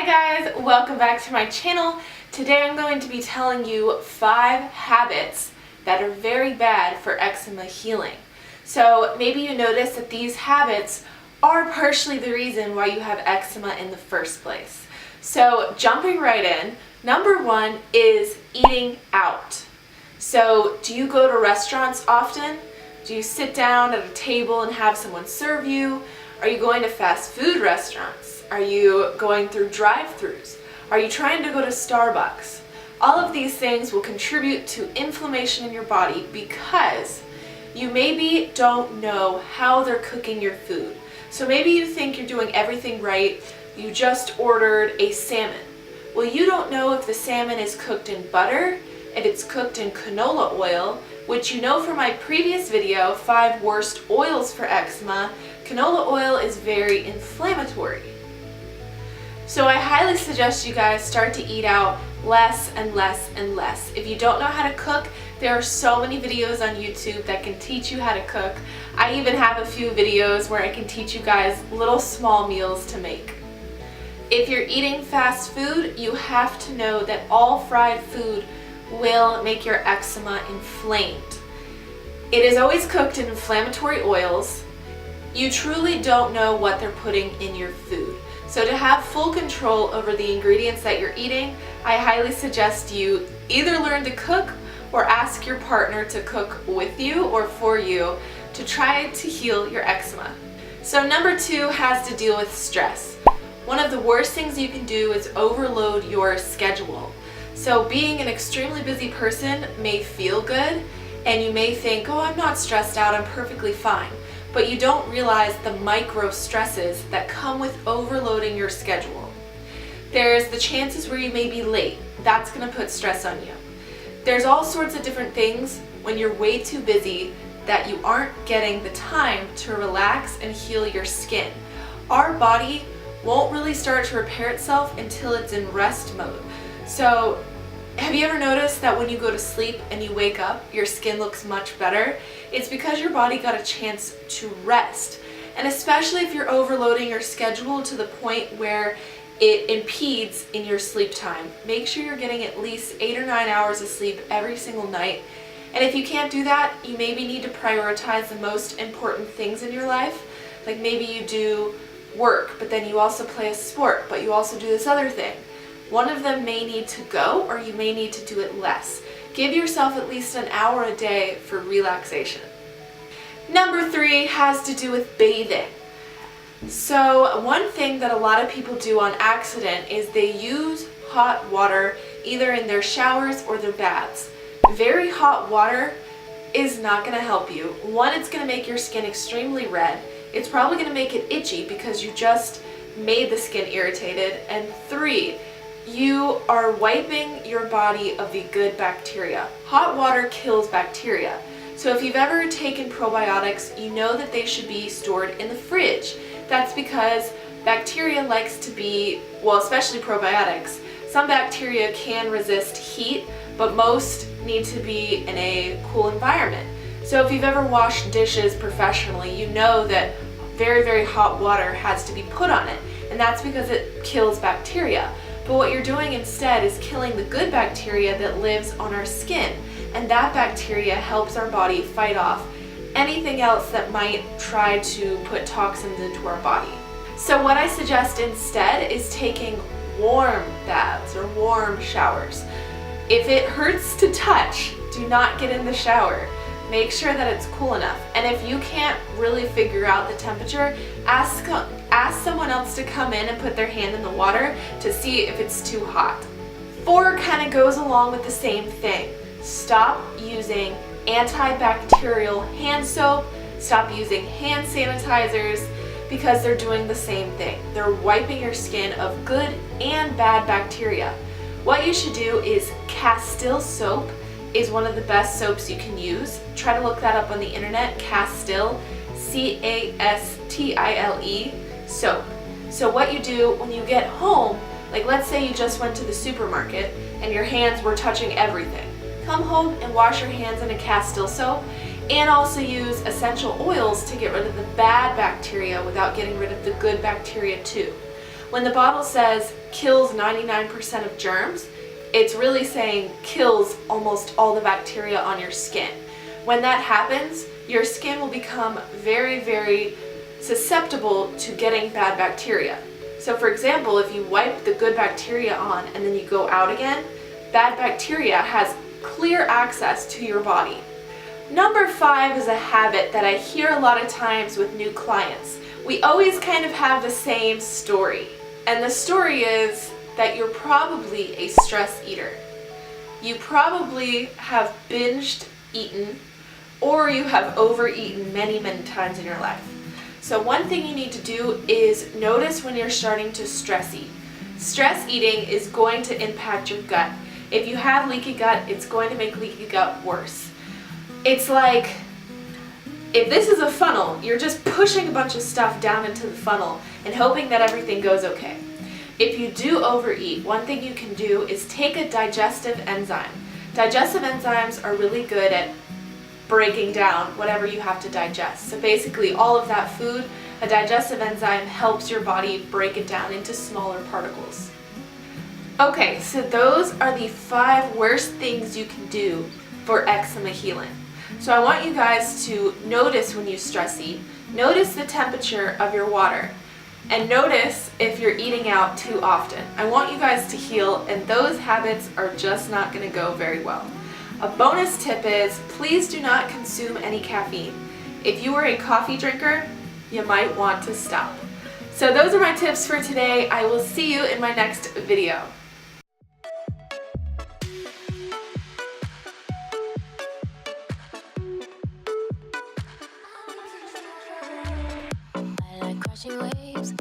Hi guys, welcome back to my channel. Today I'm going to be telling you 5 habits that are very bad for eczema healing. So maybe you notice that these habits are partially the reason why you have eczema in the first place. So jumping right in, number 1 is eating out. So do you go to restaurants often? Do you sit down at a table and have someone serve you? Are you going to fast food restaurants? Are you going through drive-thrus? Are you trying to go to Starbucks? All of these things will contribute to inflammation in your body because you maybe don't know how they're cooking your food. So maybe you think you're doing everything right. You just ordered a salmon. Well, you don't know if the salmon is cooked in butter, if it's cooked in canola oil, which you know from my previous video, 5 worst oils for eczema. Canola oil is very inflammatory. So I highly suggest you guys start to eat out less and less and less. If you don't know how to cook, there are so many videos on YouTube that can teach you how to cook. I even have a few videos where I can teach you guys little small meals to make. If you're eating fast food, you have to know that all fried food will make your eczema inflamed. It is always cooked in inflammatory oils. You truly don't know what they're putting in your food. So to have full control over the ingredients that you're eating, I highly suggest you either learn to cook or ask your partner to cook with you or for you to try to heal your eczema. So number 2 has to deal with stress. One of the worst things you can do is overload your schedule. So being an extremely busy person may feel good and you may think, oh, I'm not stressed out, I'm perfectly fine. But you don't realize the micro stresses that come with overloading your schedule. There's the chances where you may be late. That's going to put stress on you. There's all sorts of different things when you're way too busy that you aren't getting the time to relax and heal your skin. Our body won't really start to repair itself until it's in rest mode. So have you ever noticed that when you go to sleep and you wake up, your skin looks much better? It's because your body got a chance to rest. And especially if you're overloading your schedule to the point where it impedes in your sleep time. Make sure you're getting at least 8 or 9 hours of sleep every single night. And if you can't do that, you maybe need to prioritize the most important things in your life. Like maybe you do work, but then you also play a sport, but you also do this other thing. One of them may need to go, or you may need to do it less. Give yourself at least an hour a day for relaxation. Number 3 has to do with bathing. So one thing that a lot of people do on accident is they use hot water either in their showers or their baths. Very hot water is not going to help you. 1, it's going to make your skin extremely red. It's probably going to make it itchy because you just made the skin irritated. And 3, you are wiping your body of the good bacteria. Hot water kills bacteria. So if you've ever taken probiotics, you know that they should be stored in the fridge. That's because bacteria likes to be, well, especially probiotics, some bacteria can resist heat, but most need to be in a cool environment. So if you've ever washed dishes professionally, you know that very, very hot water has to be put on it, and that's because it kills bacteria. But what you're doing instead is killing the good bacteria that lives on our skin, and that bacteria helps our body fight off anything else that might try to put toxins into our body. So what I suggest instead is taking warm baths or warm showers. If it hurts to touch, do not get in the shower. Make sure that it's cool enough. And if you can't really figure out the temperature, ask someone else to come in and put their hand in the water to see if it's too hot. 4 kind of goes along with the same thing. Stop using antibacterial hand soap. Stop using hand sanitizers because they're doing the same thing. They're wiping your skin of good and bad bacteria. What you should do is Castile soap is one of the best soaps you can use. Try to look that up on the internet. Castile, C-A-S-T-I-L-E soap. So what you do when you get home, like let's say you just went to the supermarket and your hands were touching everything. Come home and wash your hands in a Castile soap and also use essential oils to get rid of the bad bacteria without getting rid of the good bacteria too. When the bottle says kills 99% of germs, it's really saying kills almost all the bacteria on your skin. When that happens, your skin will become very, very susceptible to getting bad bacteria. So for example, if you wipe the good bacteria on and then you go out again, bad bacteria has clear access to your body. Number 5 is a habit that I hear a lot of times with new clients. We always kind of have the same story. And the story is that you're probably a stress eater. You probably have binged eaten, or you have overeaten many, many times in your life. So one thing you need to do is notice when you're starting to stress eat. Stress eating is going to impact your gut. If you have leaky gut, it's going to make leaky gut worse. It's like, if this is a funnel, you're just pushing a bunch of stuff down into the funnel and hoping that everything goes okay. If you do overeat, one thing you can do is take a digestive enzyme. Digestive enzymes are really good at breaking down whatever you have to digest. So basically all of that food, a digestive enzyme helps your body break it down into smaller particles. Okay, so those are the 5 worst things you can do for eczema healing. So I want you guys to notice when you stress eat, notice the temperature of your water, and notice if you're eating out too often. I want you guys to heal, and those habits are just not going to go very well. A bonus tip is, please do not consume any caffeine. If you are a coffee drinker, you might want to stop. So those are my tips for today. I will see you in my next video. I like crashing waves.